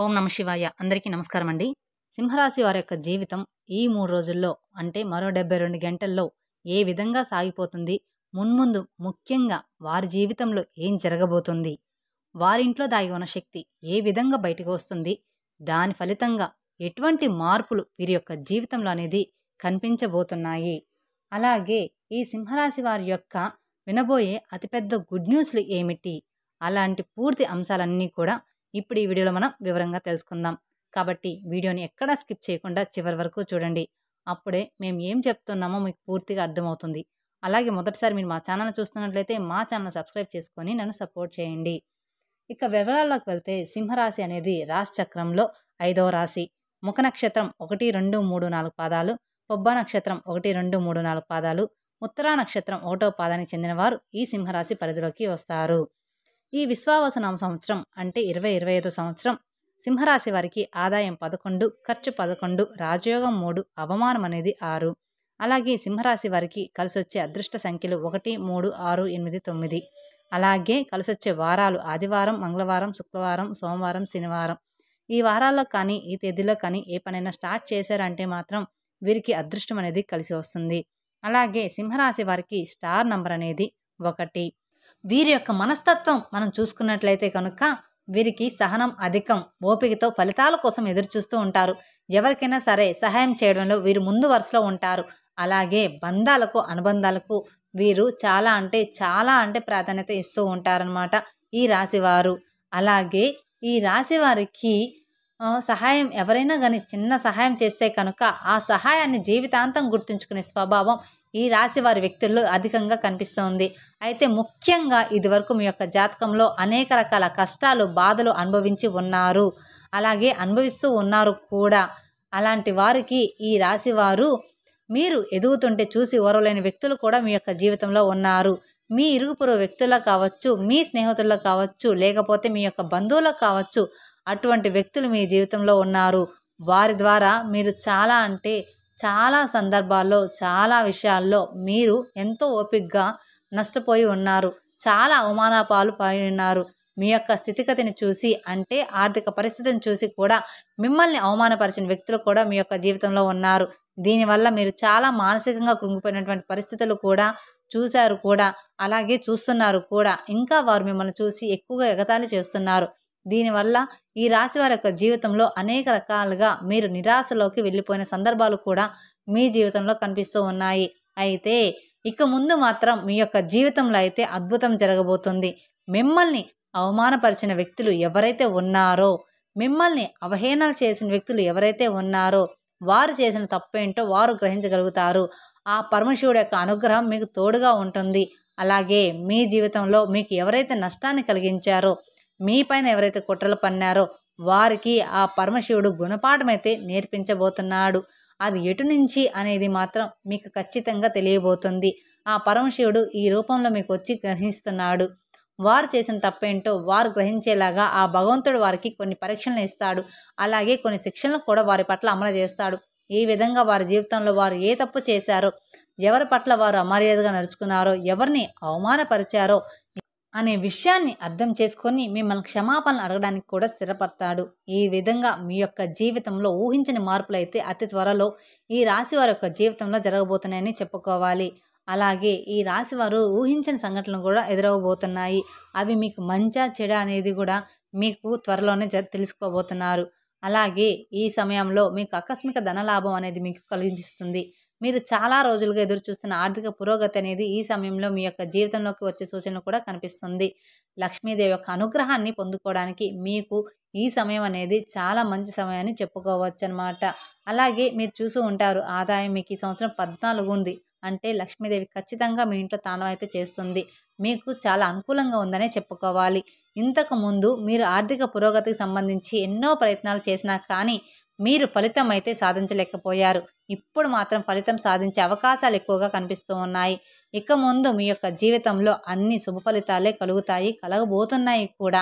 ఓం నమ శివాయ. అందరికీ నమస్కారం అండి. సింహరాశి వారి యొక్క జీవితం ఈ 3 రోజుల్లో అంటే మరో 72 గంటల్లో ఏ విధంగా సాగిపోతుంది? మున్ముందు ముఖ్యంగా వారి జీవితంలో ఏం జరగబోతుంది? వారింట్లో దాగి ఉన్న శక్తి ఏ విధంగా బయటకు వస్తుంది? దాని ఫలితంగా ఎటువంటి మార్పులు వీరి యొక్క జీవితంలో అనేది కనిపించబోతున్నాయి? అలాగే ఈ సింహరాశి వారి యొక్క వినబోయే అతిపెద్ద గుడ్ న్యూస్లు ఏమిటి? అలాంటి పూర్తి అంశాలన్నీ కూడా ఇప్పుడు ఈ వీడియోలో మనం వివరంగా తెలుసుకుందాం. కాబట్టి వీడియోని ఎక్కడా స్కిప్ చేయకుండా చివరి వరకు చూడండి. అప్పుడే మేము ఏం చెప్తున్నామో మీకు పూర్తిగా అర్థమవుతుంది. అలాగే మొదటిసారి మీరు మా ఛానల్ చూస్తున్నట్లయితే మా ఛానల్ సబ్స్క్రైబ్ చేసుకొని నన్ను సపోర్ట్ చేయండి. ఇక వివరాల్లోకి వెళ్తే సింహరాశి అనేది రాశి చక్రంలో 5వ రాశి. ముఖ నక్షత్రం 1, 2, 3, 4 పాదాలు, పొబ్బ నక్షత్రం 1, 2, 3, 4 పాదాలు, ఉత్తరా నక్షత్రం 1వ పాదానికి చెందిన వారు ఈ సింహరాశి పరిధిలోకి వస్తారు. ఈ విశ్వావసనామ సంవత్సరం అంటే 2025 సంవత్సరం సింహరాశి వారికి ఆదాయం 11, ఖర్చు 11, రాజయోగం 3, అవమానం అనేది 6. అలాగే సింహరాశి వారికి కలిసొచ్చే అదృష్ట సంఖ్యలు 1, 3, 6, 8, 9. అలాగే కలిసొచ్చే వారాలు ఆదివారం, మంగళవారం, శుక్రవారం, సోమవారం, శనివారం. ఈ వారాల్లో కానీ ఈ తేదీలో కానీ ఏ పనైనా స్టార్ట్ చేశారంటే మాత్రం వీరికి అదృష్టం అనేది కలిసి వస్తుంది. అలాగే సింహరాశి వారికి స్టార్ నంబర్ అనేది 1. వీరి యొక్క మనస్తత్వం మనం చూసుకున్నట్లయితే కనుక వీరికి సహనం అధికం, ఓపికతో ఫలితాల కోసం ఎదురు చూస్తూ ఉంటారు. ఎవరికైనా సరే సహాయం చేయడంలో వీరు ముందు వరుసలో ఉంటారు. అలాగే బంధాలకు అనుబంధాలకు వీరు చాలా అంటే ప్రాధాన్యత ఇస్తూ ఉంటారనమాట ఈ రాశివారు. అలాగే ఈ రాశి వారికి సహాయం ఎవరైనా కానీ చిన్న సహాయం చేస్తే కనుక ఆ సహాయాన్ని జీవితాంతం గుర్తుంచుకునే స్వభావం ఈ రాశి వారి వ్యక్తుల్లో అధికంగా కనిపిస్తుంది. అయితే ముఖ్యంగా ఇదివరకు మీ యొక్క జాతకంలో అనేక రకాల కష్టాలు, బాధలు అనుభవించి ఉన్నారు. అలాగే అనుభవిస్తూ ఉన్నారు కూడా. అలాంటి వారికి ఈ రాశి వారు మీరు ఎదుగుతుంటే చూసి ఓర్వలేని వ్యక్తులు కూడా మీ యొక్క జీవితంలో ఉన్నారు. మీ ఇరుగు పొరుగు వ్యక్తుల్లో కావచ్చు, మీ స్నేహితుల్లో కావచ్చు, లేకపోతే మీ యొక్క బంధువుల్లో కావచ్చు, అటువంటి వ్యక్తులు మీ జీవితంలో ఉన్నారు. వారి ద్వారా మీరు చాలా సందర్భాల్లో చాలా విషయాల్లో మీరు ఎంతో ఓపికగా నష్టపోయి ఉన్నారు. చాలా అవమాన పాలు పడి ఉన్నారు. మీ యొక్క స్థితిగతిని చూసి అంటే ఆర్థిక పరిస్థితిని చూసి కూడా మిమ్మల్ని అవమానపరిచిన వ్యక్తులు కూడా మీ యొక్క జీవితంలో ఉన్నారు. దీనివల్ల మీరు చాలా మానసికంగా కృంగిపోయినటువంటి పరిస్థితులు కూడా చూశారు కూడా, అలాగే చూస్తున్నారు కూడా. ఇంకా వారు మిమ్మల్ని చూసి ఎక్కువగా ఎగతాళి చేస్తున్నారు. దీనివల్ల ఈ రాశి వారి యొక్క జీవితంలో అనేక రకాలుగా మీరు నిరాశలోకి వెళ్ళిపోయిన సందర్భాలు కూడా మీ జీవితంలో కనిపిస్తూ ఉన్నాయి. అయితే ఇక ముందు మాత్రం మీ యొక్క జీవితంలో అయితే అద్భుతం జరగబోతుంది. మిమ్మల్ని అవమానపరిచిన వ్యక్తులు ఎవరైతే ఉన్నారో, మిమ్మల్ని అవహేళన చేసిన వ్యక్తులు ఎవరైతే ఉన్నారో వారు చేసిన తప్పేంటో వారు గ్రహించగలుగుతారు. ఆ పరమశివుడి యొక్క అనుగ్రహం మీకు తోడుగా ఉంటుంది. అలాగే మీ జీవితంలో మీకు ఎవరైతే నష్టాన్ని కలిగించారో, మీ పైన ఎవరైతే కుట్రలు పన్నారో వారికి ఆ పరమశివుడు గుణపాఠం అయితే నేర్పించబోతున్నాడు. అది ఎటు నుంచి అనేది మాత్రం మీకు ఖచ్చితంగా తెలియబోతుంది. ఆ పరమశివుడు ఈ రూపంలో మీకు వచ్చి గ్రహిస్తున్నాడు. వారు చేసిన తప్పేంటో వారు గ్రహించేలాగా ఆ భగవంతుడు వారికి కొన్ని పరీక్షలను ఇస్తాడు. అలాగే కొన్ని శిక్షలను కూడా వారి పట్ల అమలు చేస్తాడు. ఈ విధంగా వారి జీవితంలో వారు ఏ తప్పు చేశారో, ఎవరి పట్ల వారు అమర్యాదగా నడుచుకున్నారో, ఎవరిని అవమానపరిచారో అనే విషయాన్ని అర్థం చేసుకొని మిమ్మల్ని క్షమాపణలు అడగడానికి కూడా స్థిరపడతాడు. ఈ విధంగా మీ యొక్క జీవితంలో ఊహించని మార్పులు అయితే అతి త్వరలో ఈ రాశి వారి యొక్క జీవితంలో జరగబోతున్నాయని చెప్పుకోవాలి. అలాగే ఈ రాశి వారు ఊహించని సంఘటనలు కూడా ఎదురవబోతున్నాయి. అవి మీకు మంచా చెడా అనేది కూడా మీకు త్వరలోనే తెలుసుకోబోతున్నారు. అలాగే ఈ సమయంలో మీకు ఆకస్మిక ధనలాభం అనేది మీకు కలిగిస్తుంది. మీరు చాలా రోజులుగా ఎదురు చూస్తున్న ఆర్థిక పురోగతి అనేది ఈ సమయంలో మీ యొక్క జీవితంలోకి వచ్చే సూచనలు కూడా కనిపిస్తుంది. లక్ష్మీదేవి యొక్క అనుగ్రహాన్ని పొందుకోవడానికి మీకు ఈ సమయం అనేది చాలా మంచి సమయాన్ని చెప్పుకోవచ్చు అన్నమాట. అలాగే మీరు చూస్తూ ఉంటారు ఆదాయం మీకు ఈ సంవత్సరం 14 ఉంది. అంటే లక్ష్మీదేవి ఖచ్చితంగా మీ ఇంట్లో తాండవం అయితే చేస్తుంది. మీకు చాలా అనుకూలంగా ఉందనే చెప్పుకోవాలి. ఇంతకు ముందు మీరు ఆర్థిక పురోగతికి సంబంధించి ఎన్నో ప్రయత్నాలు చేసినా కానీ మీరు ఫలితం అయితే సాధించలేకపోయారు. ఇప్పుడు మాత్రం ఫలితం సాధించే అవకాశాలు ఎక్కువగా కనిపిస్తూ ఉన్నాయి. ఇక ముందు మీ యొక్క జీవితంలో అన్ని శుభ ఫలితాలే కలగబోతున్నాయి కూడా.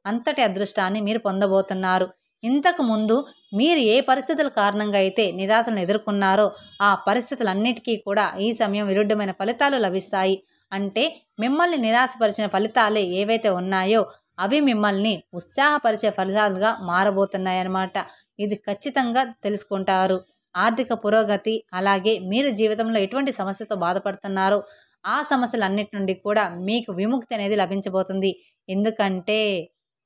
అంతటి అదృష్టాన్ని మీరు పొందబోతున్నారు. ఇంతకు ముందు మీరు ఏ పరిస్థితుల కారణంగా అయితే నిరాశను ఎదుర్కొన్నారో ఆ పరిస్థితులన్నిటికీ కూడా ఈ సమయం విరుద్ధమైన ఫలితాలు లభిస్తాయి. అంటే మిమ్మల్ని నిరాశపరిచిన ఫలితాలే ఏవైతే ఉన్నాయో అవి మిమ్మల్ని ఉత్సాహపరిచే ఫలితాలుగా మారబోతున్నాయన్నమాట. ఇది ఖచ్చితంగా తెలుసుకుంటారు. ఆర్థిక పురోగతి, అలాగే మీరు జీవితంలో ఎటువంటి సమస్యతో బాధపడుతున్నారో ఆ సమస్యలన్నిటి నుండి కూడా మీకు విముక్తి అనేది లభించబోతుంది. ఎందుకంటే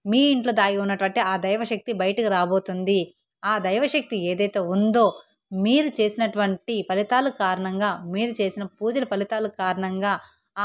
మీ ఇంట్లో దాగి ఉన్నటువంటి ఆ దైవశక్తి బయటకు రాబోతుంది. ఆ దైవశక్తి ఏదైతే ఉందో మీరు చేసినటువంటి ఫలితాల కారణంగా, మీరు చేసిన పూజల ఫలితాల కారణంగా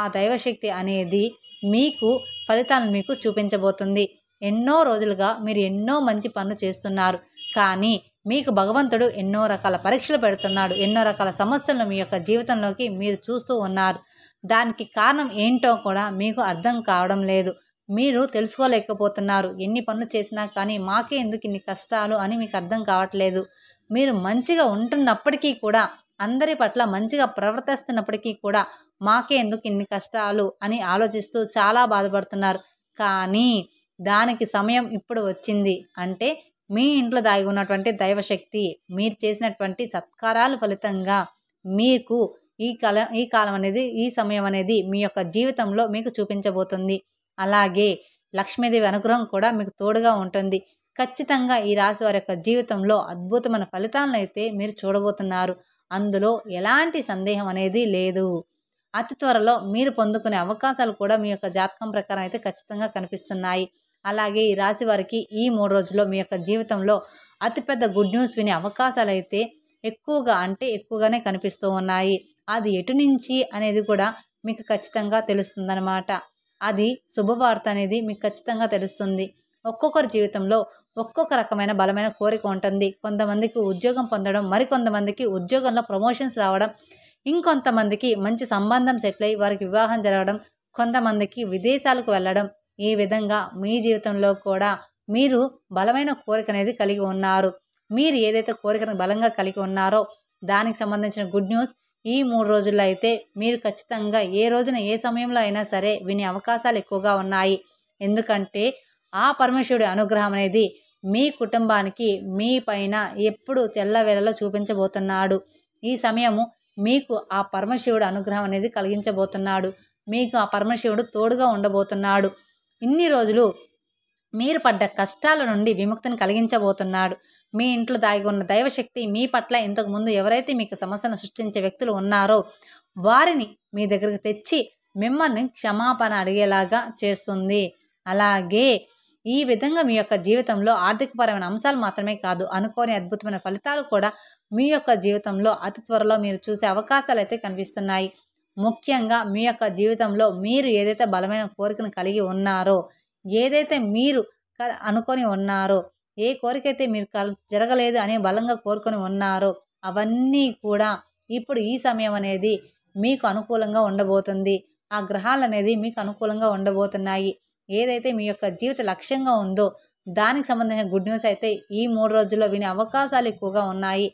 ఆ దైవశక్తి అనేది మీకు ఫలితాలను మీకు చూపించబోతుంది. ఎన్నో రోజులుగా మీరు ఎన్నో మంచి పనులు చేస్తున్నారు, కానీ మీకు భగవంతుడు ఎన్నో రకాల పరీక్షలు పెడుతున్నాడు. ఎన్నో రకాల సమస్యలను మీ యొక్క జీవితంలోకి మీరు చూస్తూ ఉన్నారు. దానికి కారణం ఏంటో కూడా మీకు అర్థం కావడం లేదు. మీరు తెలుసుకోలేకపోతున్నారు. ఎన్ని పనులు చేసినా కానీ మాకే ఎందుకు ఇన్ని కష్టాలు అని మీకు అర్థం కావట్లేదు. మీరు మంచిగా ఉంటున్నప్పటికీ కూడా, అందరి పట్ల మంచిగా ప్రవర్తిస్తున్నప్పటికీ కూడా మాకే ఎందుకు ఇన్ని కష్టాలు అని ఆలోచిస్తూ చాలా బాధపడుతున్నారు. కానీ దానికి సమయం ఇప్పుడు వచ్చింది. అంటే మీ ఇంట్లో దాగి ఉన్నటువంటి దైవశక్తి, మీరు చేసినటువంటి సత్కారాల ఫలితంగా మీకు ఈ కాలం అనేది, ఈ సమయం అనేది మీ యొక్క జీవితంలో మీకు చూపించబోతుంది. అలాగే లక్ష్మీదేవి అనుగ్రహం కూడా మీకు తోడుగా ఉంటుంది. ఖచ్చితంగా ఈ రాశి వారి యొక్క జీవితంలో అద్భుతమైన ఫలితాలను అయితే మీరు చూడబోతున్నారు. అందులో ఎలాంటి సందేహం అనేది లేదు. అతి త్వరలో మీరు పొందుకునే అవకాశాలు కూడా మీ యొక్క జాతకం ప్రకారం అయితే ఖచ్చితంగా కనిపిస్తున్నాయి. అలాగే ఈ రాశి వారికి ఈ 3 రోజుల్లో మీ యొక్క జీవితంలో అతిపెద్ద గుడ్ న్యూస్ వినే అవకాశాలు అయితే ఎక్కువగానే కనిపిస్తూ ఉన్నాయి. అది ఎటు నుంచి అనేది కూడా మీకు ఖచ్చితంగా తెలుస్తుందన్నమాట. అది శుభవార్త అనేది మీకు ఖచ్చితంగా తెలుస్తుంది. ఒక్కొక్కరి జీవితంలో ఒక్కొక్క రకమైన బలమైన కోరిక ఉంటుంది. కొంతమందికి ఉద్యోగం పొందడం, మరికొంతమందికి ఉద్యోగంలో ప్రమోషన్స్ రావడం, ఇంకొంతమందికి మంచి సంబంధం సెటిల్ అయ్యి వారికి వివాహం జరగడం, కొంతమందికి విదేశాలకు వెళ్ళడం. ఈ విధంగా మీ జీవితంలో కూడా మీరు బలమైన కోరిక అనేది కలిగి ఉన్నారు. మీరు ఏదైతే కోరికను బలంగా కలిగి ఉన్నారో దానికి సంబంధించిన గుడ్ న్యూస్ ఈ 3 రోజుల్లో అయితే మీరు ఖచ్చితంగా ఏ రోజున ఏ సమయంలో అయినా సరే వినే అవకాశాలు ఎక్కువగా ఉన్నాయి. ఎందుకంటే ఆ పరమేశ్వరుడి అనుగ్రహం అనేది మీ కుటుంబానికి, మీ పైన ఎప్పుడు చెల్లవేళలో చూపించబోతున్నాడు. ఈ సమయము మీకు ఆ పరమశివుడు అనుగ్రహం అనేది కలిగించబోతున్నాడు. మీకు ఆ పరమశివుడు తోడుగా ఉండబోతున్నాడు. ఇన్ని రోజులు మీరు పడ్డ కష్టాల నుండి విముక్తిని కలిగించబోతున్నాడు. మీ ఇంట్లో దాగి ఉన్న దైవశక్తి మీ పట్ల ఇంతకుముందు ఎవరైతే మీకు సమస్యను సృష్టించే వ్యక్తులు ఉన్నారో వారిని మీ దగ్గరికి తెచ్చి మిమ్మల్ని క్షమాపణ అడిగేలాగా చేస్తుంది. అలాగే ఈ విధంగా మీ యొక్క జీవితంలో ఆర్థికపరమైన అంశాలు మాత్రమే కాదు, అనుకోని అద్భుతమైన ఫలితాలు కూడా మీ యొక్క జీవితంలో అతి త్వరలో మీరు చూసే అవకాశాలు అయితే కనిపిస్తున్నాయి. ముఖ్యంగా మీ యొక్క జీవితంలో మీరు ఏదైతే బలమైన కోరికను కలిగి ఉన్నారో, ఏదైతే మీరు అనుకొని ఉన్నారో, ఏ కోరికైతే మీరు జరగలేదు అని బలంగా కోరుకొని ఉన్నారో అవన్నీ కూడా ఇప్పుడు ఈ సమయం అనేది మీకు అనుకూలంగా ఉండబోతుంది. ఆ గ్రహాలు అనేది మీకు అనుకూలంగా ఉండబోతున్నాయి. ఏదైతే మీ యొక్క జీవిత లక్ష్యంగా ఉందో దానికి సంబంధించిన గుడ్ న్యూస్ అయితే ఈ 3 రోజుల్లో వినే అవకాశాలు ఎక్కువగా ఉన్నాయి.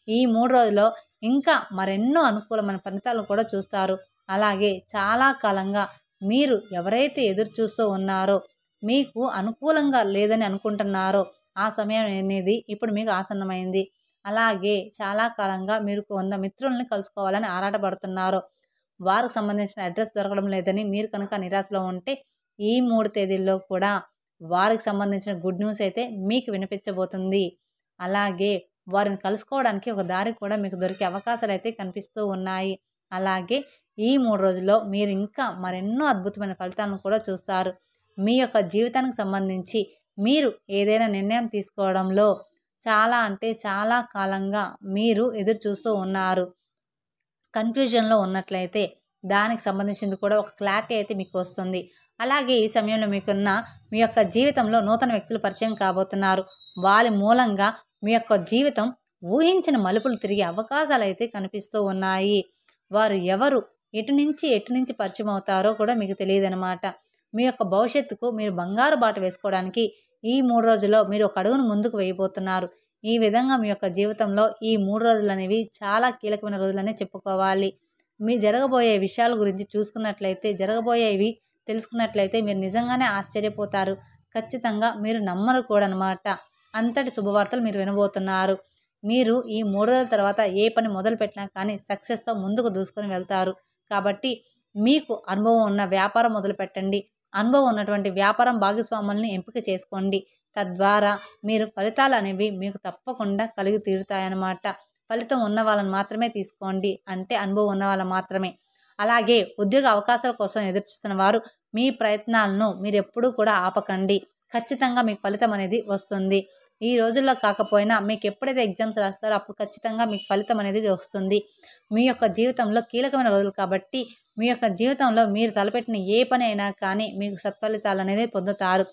ఈ 3 రోజుల్లో ఇంకా మరెన్నో అనుకూలమైన ఫలితాలు కూడా చూస్తారు. అలాగే చాలా కాలంగా మీరు ఎవరైతే ఎదురు చూస్తూ ఉన్నారో, మీకు అనుకూలంగా లేదని అనుకుంటున్నారో ఆ సమయం అనేది ఇప్పుడు మీకు ఆసన్నమైంది. అలాగే చాలా కాలంగా మీరు 100 మిత్రుల్ని కలుసుకోవాలని ఆరాటపడుతున్నారో, వారికి సంబంధించిన అడ్రస్ దొరకడం లేదని మీరు కనుక నిరాశలో ఉంటే ఈ 3 తేదీల్లో కూడా వారికి సంబంధించిన గుడ్ న్యూస్ అయితే మీకు వినిపించబోతుంది. అలాగే వారిని కలుసుకోవడానికి ఒక దారి కూడా మీకు దొరికే అవకాశాలు అయితే కనిపిస్తూ ఉన్నాయి. అలాగే ఈ 3 రోజుల్లో మీరు ఇంకా మరెన్నో అద్భుతమైన ఫలితాలను కూడా చూస్తారు. మీ యొక్క జీవితానికి సంబంధించి మీరు ఏదైనా నిర్ణయం తీసుకోవడంలో చాలా కాలంగా మీరు ఎదురు చూస్తూ ఉన్నారు. కన్ఫ్యూజన్లో ఉన్నట్లయితే దానికి సంబంధించింది కూడా ఒక క్లారిటీ అయితే మీకు వస్తుంది. అలాగే ఈ సమయంలో మీ యొక్క జీవితంలో నూతన వ్యక్తులు పరిచయం కాబోతున్నారు. వారి మూలంగా మీ యొక్క జీవితం ఊహించిన మలుపులు తిరిగే అవకాశాలు అయితే కనిపిస్తూ ఉన్నాయి. వారు ఎవరు, ఎటు నుంచి పరిచయం అవుతారో కూడా మీకు తెలియదనమాట. మీ యొక్క భవిష్యత్తుకు మీరు బంగారు బాట వేసుకోవడానికి ఈ 3 రోజుల్లో మీరు ఒక అడుగును ముందుకు వేయబోతున్నారు. ఈ విధంగా మీ యొక్క జీవితంలో ఈ 3 రోజులు అనేవి చాలా కీలకమైన రోజులనే చెప్పుకోవాలి. మీ జరగబోయే విషయాల గురించి జరగబోయేవి తెలుసుకున్నట్లయితే మీరు నిజంగానే ఆశ్చర్యపోతారు. ఖచ్చితంగా మీరు నమ్మరు కూడా అనమాట. అంతటి శుభవార్తలు మీరు వినబోతున్నారు. మీరు ఈ 3 రోజుల తర్వాత ఏ పని మొదలు పెట్టినా కానీ సక్సెస్తో ముందుకు దూసుకొని వెళ్తారు. కాబట్టి మీకు అనుభవం ఉన్న వ్యాపారం మొదలు పెట్టండి. అనుభవం ఉన్నటువంటి వ్యాపారం భాగస్వాముల్ని ఎంపిక చేసుకోండి. తద్వారా మీరు ఫలితాలు అనేవి మీకు తప్పకుండా కలిగి తీరుతాయన్నమాట. ఫలితం ఉన్న వాళ్ళని మాత్రమే తీసుకోండి, అంటే అనుభవం ఉన్న వాళ్ళని మాత్రమే. అలాగే ఉద్యోగ అవకాశాల కోసం ఎదురుచూస్తున్న వారు మీ ప్రయత్నాలను మీరు ఎప్పుడూ కూడా ఆపకండి. ఖచ్చితంగా మీకు ఫలితం అనేది వస్తుంది. ఈ రోజుల్లో కాకపోయినా మీకు ఎప్పుడైతే ఎగ్జామ్స్ రాస్తారో అప్పుడు ఖచ్చితంగా మీకు ఫలితం అనేది వస్తుంది. మీ యొక్క జీవితంలో కీలకమైన రోజులు కాబట్టి మీ యొక్క జీవితంలో మీరు తలపెట్టిన ఏ పని అయినా కానీ మీకు సత్ఫలితాలు అనేది పొందుతారు.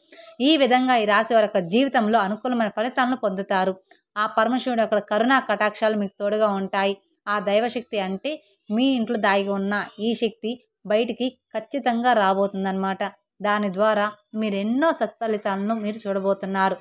ఈ విధంగా ఈ రాశి వారి యొక్క జీవితంలో అనుకూలమైన ఫలితాలను పొందుతారు. ఆ పరమశివుడి యొక్క కరుణా కటాక్షాలు మీకు తోడుగా ఉంటాయి. ఆ దైవశక్తి అంటే మీ ఇంట్లో దాగి ఉన్న ఈ శక్తి బయటికి ఖచ్చితంగా రాబోతుందన్నమాట. దాని ద్వారా మీరు ఎన్నో సత్ఫలితాలను మీరు చూడబోతున్నారు.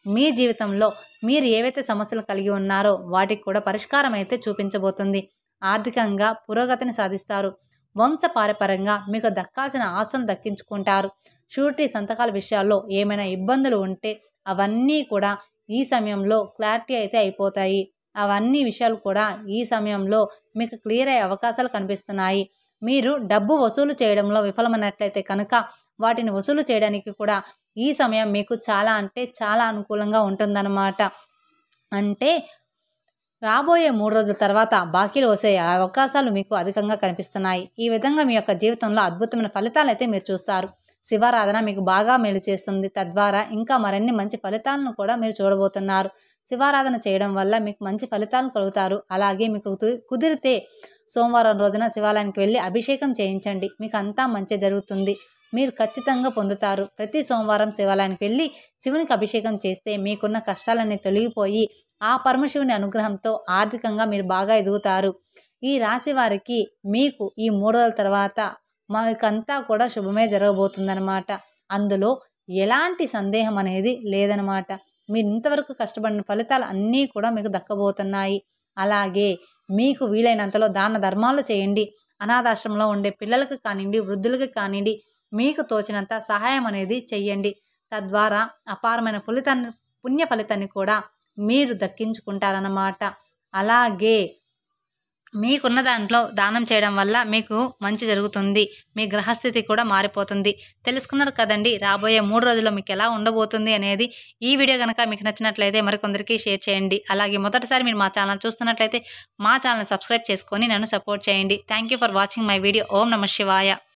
మీ జీవితంలో మీరు ఏవైతే సమస్యలు కలిగి ఉన్నారో వాటికి కూడా పరిష్కారం అయితే చూపించబోతుంది. ఆర్థికంగా పురోగతిని సాధిస్తారు. వంశపారపరంగా మీకు దక్కాల్సిన ఆస్తులను దక్కించుకుంటారు. షూరిటీ సంతకాల విషయాల్లో ఏమైనా ఇబ్బందులు ఉంటే అవన్నీ కూడా ఈ సమయంలో క్లారిటీ అయితే అయిపోతాయి. అవన్నీ విషయాలు కూడా ఈ సమయంలో మీకు క్లియర్ అయ్యే అవకాశాలు కనిపిస్తున్నాయి. మీరు డబ్బు వసూలు చేయడంలో విఫలమైనట్లయితే కనుక వాటిని వసూలు చేయడానికి కూడా ఈ సమయం మీకు చాలా అంటే చాలా అనుకూలంగా ఉంటుందన్నమాట. అంటే రాబోయే 3 రోజుల తర్వాత బాకీలు వచ్చే అవకాశాలు మీకు అధికంగా కనిపిస్తున్నాయి. ఈ విధంగా మీ యొక్క జీవితంలో అద్భుతమైన ఫలితాలు అయితే మీరు చూస్తారు. శివారాధన మీకు బాగా మేలు చేస్తుంది. తద్వారా ఇంకా మరిన్ని మంచి ఫలితాలను కూడా మీరు చూడబోతున్నారు. శివారాధన చేయడం వల్ల మీకు మంచి ఫలితాలు కలుగుతారు. అలాగే మీకు కుదిరితే సోమవారం రోజున శివాలయానికి వెళ్ళి అభిషేకం చేయించండి. మీకు అంతా మంచి జరుగుతుంది. మీరు ఖచ్చితంగా పొందుతారు. ప్రతి సోమవారం శివాలయానికి వెళ్ళి శివునికి అభిషేకం చేస్తే మీకున్న కష్టాలన్నీ తొలగిపోయి ఆ పరమశివుని అనుగ్రహంతో ఆర్థికంగా మీరు బాగా ఎదుగుతారు. ఈ రాశి వారికి మీకు ఈ 3 రోజుల తర్వాత మనకంతా కూడా శుభమే జరగబోతుందన్నమాట. అందులో ఎలాంటి సందేహం అనేది లేదనమాట. మీరు ఇంతవరకు కష్టపడిన ఫలితాలు అన్నీ కూడా మీకు దక్కబోతున్నాయి. అలాగే మీకు వీలైనంతలో దాన ధర్మాలు చేయండి. అనాథాశ్రమంలో ఉండే పిల్లలకు కానివ్వండి, వృద్ధులకి కానివ్వండి, మీకు తోచినంత సహాయం అనేది చెయ్యండి. తద్వారా అపారమైన పుణ్య ఫలితాన్ని కూడా మీరు దక్కించుకుంటారన్నమాట. అలాగే మీకున్న దాంట్లో దానం చేయడం వల్ల మీకు మంచి జరుగుతుంది. మీ గ్రహస్థితి కూడా మారిపోతుంది. తెలుసుకున్నారు కదండి రాబోయే 3 రోజుల్లో మీకు ఎలా ఉండబోతుంది అనేది. ఈ వీడియో కనుక మీకు నచ్చినట్లయితే మరికొందరికి షేర్ చేయండి. అలాగే మొదటిసారి మీరు మా ఛానల్ చూస్తున్నట్లయితే మా ఛానల్ సబ్స్క్రైబ్ చేసుకొని నన్ను సపోర్ట్ చేయండి. Thank you for watching my video. ఓం నమః శివాయ.